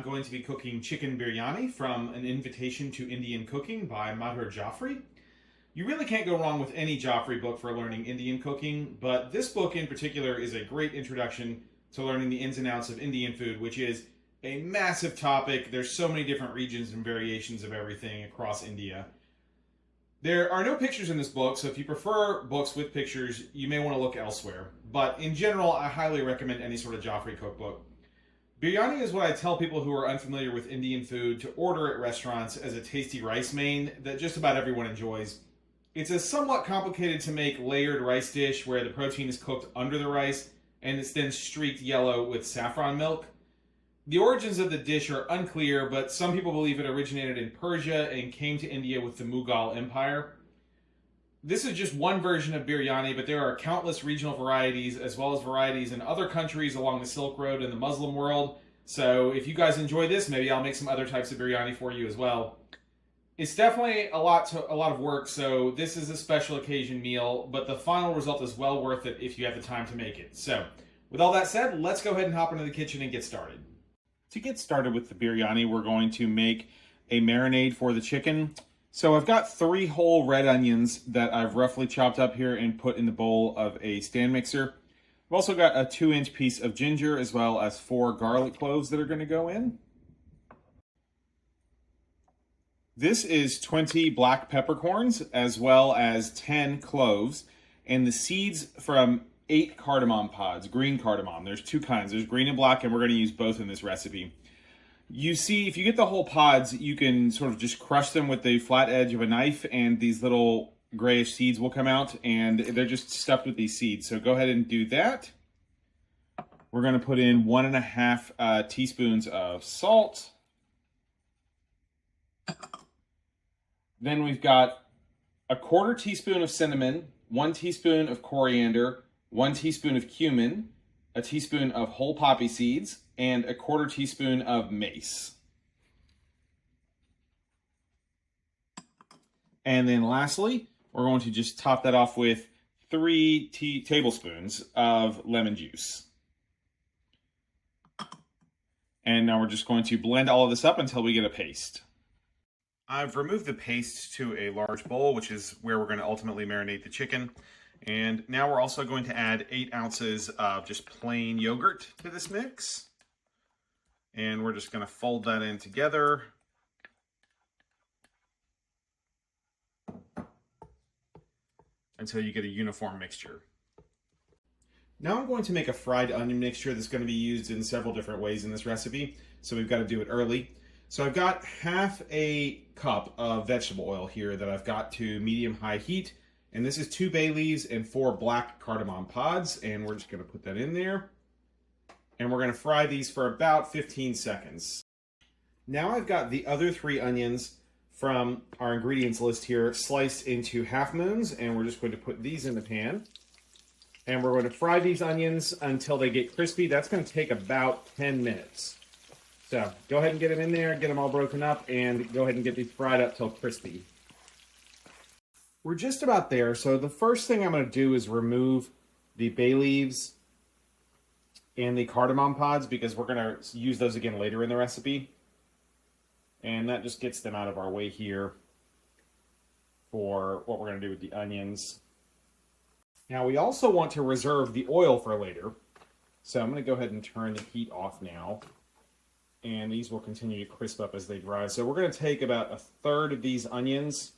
I'm going to be cooking chicken biryani from An Invitation to Indian Cooking by Madhur Jaffrey. You really can't go wrong with any Jaffrey book for learning Indian cooking, but this book in particular is a great introduction to learning the ins and outs of Indian food, which is a massive topic. There's so many different regions and variations of everything across India. There are no pictures in this book, so if you prefer books with pictures, you may want to look elsewhere. But in general, I highly recommend any sort of Jaffrey cookbook. Biryani is what I tell people who are unfamiliar with Indian food to order at restaurants as a tasty rice main that just about everyone enjoys. It's a somewhat complicated to make layered rice dish where the protein is cooked under the rice and it's then streaked yellow with saffron milk. The origins of the dish are unclear, but some people believe it originated in Persia and came to India with the Mughal Empire. This is just one version of biryani, but there are countless regional varieties as well as varieties in other countries along the Silk Road and the Muslim world. So if you guys enjoy this, maybe I'll make some other types of biryani for you as well. It's definitely a lot of work, so this is a special occasion meal, but the final result is well worth it if you have the time to make it. So with all that said, let's go ahead and hop into the kitchen and get started. To get started with the biryani, we're going to make a marinade for the chicken. So I've got 3 whole red onions that I've roughly chopped up here and put in the bowl of a stand mixer. I've also got a 2-inch piece of ginger as well as 4 garlic cloves that are going to go in. This is 20 black peppercorns as well as 10 cloves and the seeds from 8 cardamom pods, green cardamom. There's 2 kinds. There's green and black, and we're going to use both in this recipe. You see, if you get the whole pods, you can sort of just crush them with the flat edge of a knife, and these little grayish seeds will come out, and they're just stuffed with these seeds. So go ahead and do that. We're going to put in 1.5 teaspoons of salt. Then we've got a 1/4 teaspoon of cinnamon, 1 teaspoon of coriander, 1 teaspoon of cumin, a teaspoon of whole poppy seeds, and a 1/4 teaspoon of mace. And then lastly, we're going to just top that off with 3 tablespoons of lemon juice. And now we're just going to blend all of this up until we get a paste. I've removed the paste to a large bowl, which is where we're going to ultimately marinate the chicken. And now we're also going to add 8 ounces of just plain yogurt to this mix. And we're just going to fold that in together. Until you get a uniform mixture. Now I'm going to make a fried onion mixture that's going to be used in several different ways in this recipe. So we've got to do it early. So I've got 1/2 cup of vegetable oil here that I've got to medium-high heat. And this is 2 bay leaves and 4 black cardamom pods. And we're just going to put that in there. And we're going to fry these for about 15 seconds. Now I've got the other 3 onions from our ingredients list here sliced into half moons. And we're just going to put these in the pan. And we're going to fry these onions until they get crispy. That's going to take about 10 minutes. So go ahead and get them in there, get them all broken up, and go ahead and get these fried up till crispy. We're just about there. So the first thing I'm going to do is remove the bay leaves and the cardamom pods because we're going to use those again later in the recipe. And that just gets them out of our way here for what we're going to do with the onions. Now we also want to reserve the oil for later. So I'm going to go ahead and turn the heat off now. And these will continue to crisp up as they dry. So we're going to take about 1/3 of these onions.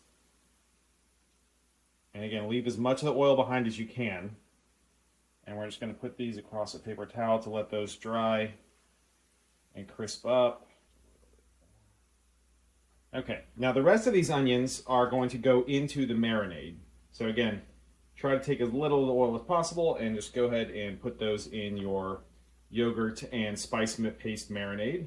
And again, leave as much of the oil behind as you can. And we're just going to put these across a paper towel to let those dry and crisp up. Okay, now the rest of these onions are going to go into the marinade. So again, try to take as little of the oil as possible and just go ahead and put those in your yogurt and spice paste marinade.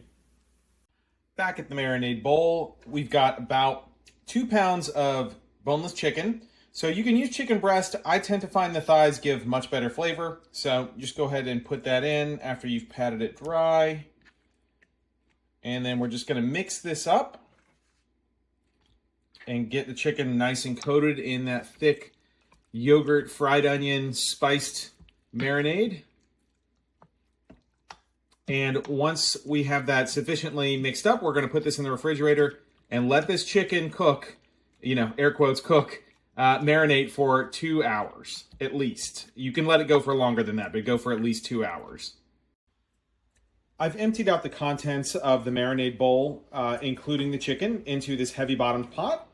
Back at the marinade bowl, we've got about 2 pounds of boneless chicken. So you can use chicken breast. I tend to find the thighs give much better flavor. So just go ahead and put that in after you've patted it dry. And then we're just going to mix this up and get the chicken nice and coated in that thick yogurt, fried onion, spiced marinade. And once we have that sufficiently mixed up, we're going to put this in the refrigerator and let this chicken cook, you know, air quotes cook, marinate for 2 hours at least. You can let it go for longer than that, but go for at least 2 hours. I've emptied out the contents of the marinade bowl, including the chicken, into this heavy bottomed pot.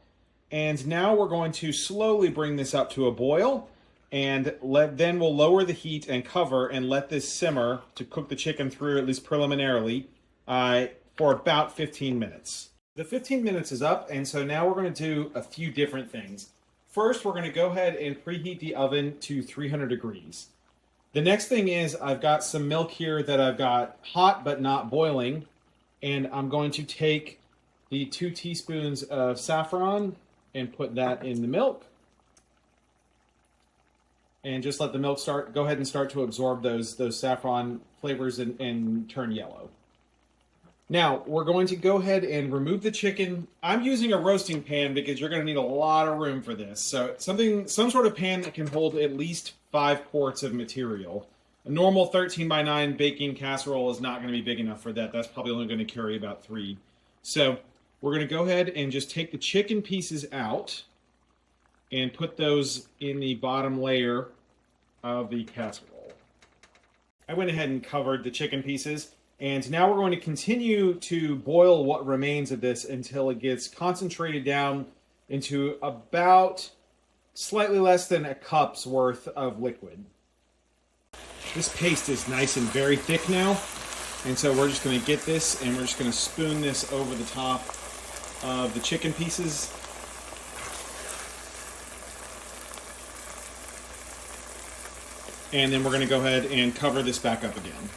And now we're going to slowly bring this up to a boil, and then we'll lower the heat and cover and let this simmer to cook the chicken through, at least preliminarily, for about 15 minutes. The 15 minutes is up, and so now we're going to do a few different things. First, we're going to go ahead and preheat the oven to 300 degrees. The next thing is I've got some milk here that I've got hot but not boiling, and I'm going to take the 2 teaspoons of saffron and put that in the milk. And just let the milk go ahead and start to absorb those saffron flavors and turn yellow. Now, we're going to go ahead and remove the chicken. I'm using a roasting pan because you're going to need a lot of room for this. So some sort of pan that can hold at least 5 quarts of material. A normal 13 by 9 baking casserole is not going to be big enough for that. That's probably only going to carry about 3. So we're going to go ahead and just take the chicken pieces out and put those in the bottom layer of the casserole. I went ahead and covered the chicken pieces, and now we're going to continue to boil what remains of this until it gets concentrated down into about slightly less than a cup's worth of liquid. This paste is nice and very thick now, and so we're just going to get this and we're just going to spoon this over the top of the chicken pieces. And then we're going to go ahead and cover this back up again.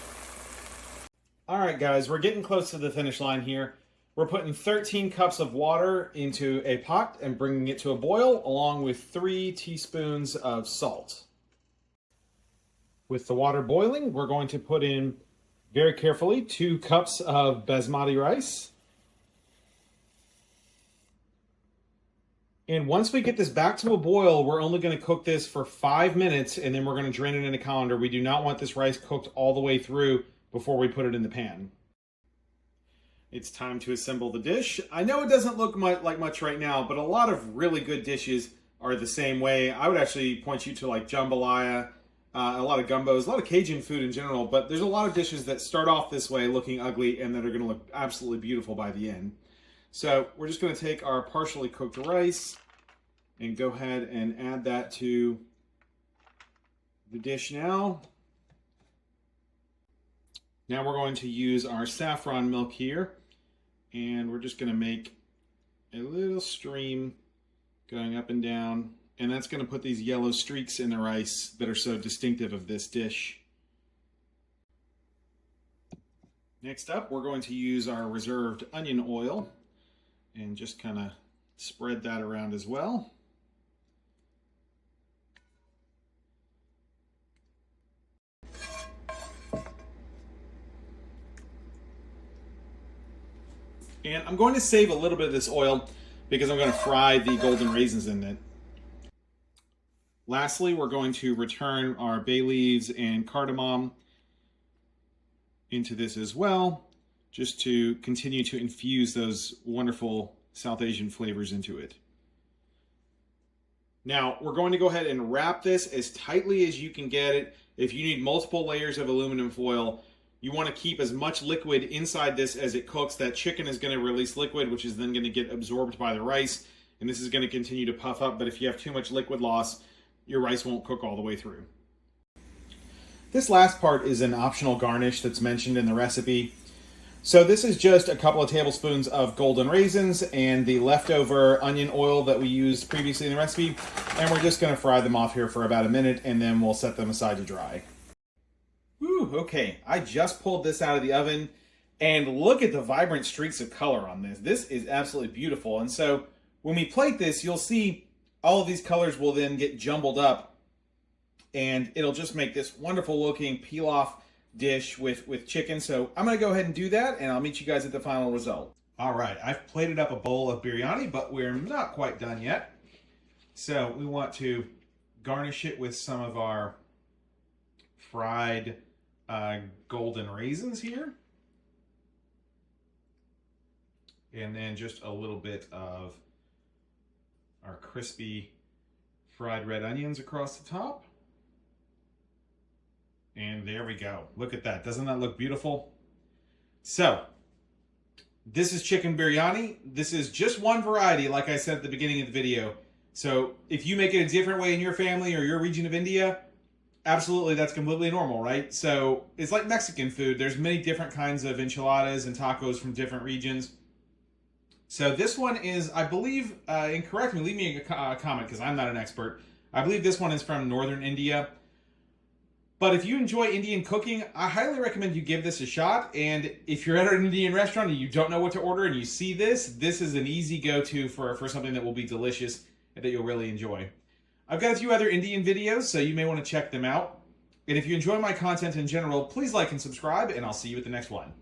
All right, guys, we're getting close to the finish line here. We're putting 13 cups of water into a pot and bringing it to a boil, along with 3 teaspoons of salt. With the water boiling, we're going to put in, very carefully, 2 cups of basmati rice. And once we get this back to a boil, we're only going to cook this for 5 minutes, and then we're going to drain it in a colander. We do not want this rice cooked all the way through before we put it in the pan. It's time to assemble the dish. I know it doesn't look like much right now, but a lot of really good dishes are the same way. I would actually point you to like jambalaya, a lot of gumbos, a lot of Cajun food in general, but there's a lot of dishes that start off this way looking ugly and that are going to look absolutely beautiful by the end. So we're just going to take our partially cooked rice and go ahead and add that to the dish now. Now we're going to use our saffron milk here, and we're just going to make a little stream going up and down, and that's going to put these yellow streaks in the rice that are so distinctive of this dish. Next up, we're going to use our reserved onion oil and just kind of spread that around as well. And I'm going to save a little bit of this oil because I'm going to fry the golden raisins in it. Lastly, we're going to return our bay leaves and cardamom into this as well, just to continue to infuse those wonderful South Asian flavors into it. Now, we're going to go ahead and wrap this as tightly as you can get it. If you need multiple layers of aluminum foil, you want to keep as much liquid inside this as it cooks. That chicken is going to release liquid, which is then going to get absorbed by the rice, and this is going to continue to puff up, but if you have too much liquid loss, your rice won't cook all the way through. This last part is an optional garnish that's mentioned in the recipe. So this is just a couple of tablespoons of golden raisins and the leftover onion oil that we used previously in the recipe, and we're just going to fry them off here for about a minute, and then we'll set them aside to dry. Whew, okay, I just pulled this out of the oven, and look at the vibrant streaks of color on this. This is absolutely beautiful, and so when we plate this, you'll see all of these colors will then get jumbled up, and it'll just make this wonderful looking peel-off dish with chicken. So I'm going to go ahead and do that, and I'll meet you guys at the final result. All right, I've plated up a bowl of biryani, but we're not quite done yet. So we want to garnish it with some of our fried Golden Raisins here. And then just a little bit of our crispy fried red onions across the top. And there we go. Look at that. Doesn't that look beautiful? So, this is chicken biryani. This is just one variety, like I said at the beginning of the video. So, if you make it a different way in your family or your region of India, absolutely, that's completely normal, right? So, it's like Mexican food. There's many different kinds of enchiladas and tacos from different regions. So this one is, I believe, and correct me, leave me a comment because I'm not an expert. I believe this one is from northern India. But if you enjoy Indian cooking, I highly recommend you give this a shot. And if you're at an Indian restaurant and you don't know what to order and you see this, this is an easy go-to for something that will be delicious and that you'll really enjoy. I've got a few other Indian videos, so you may want to check them out. And if you enjoy my content in general, please like and subscribe, and I'll see you at the next one.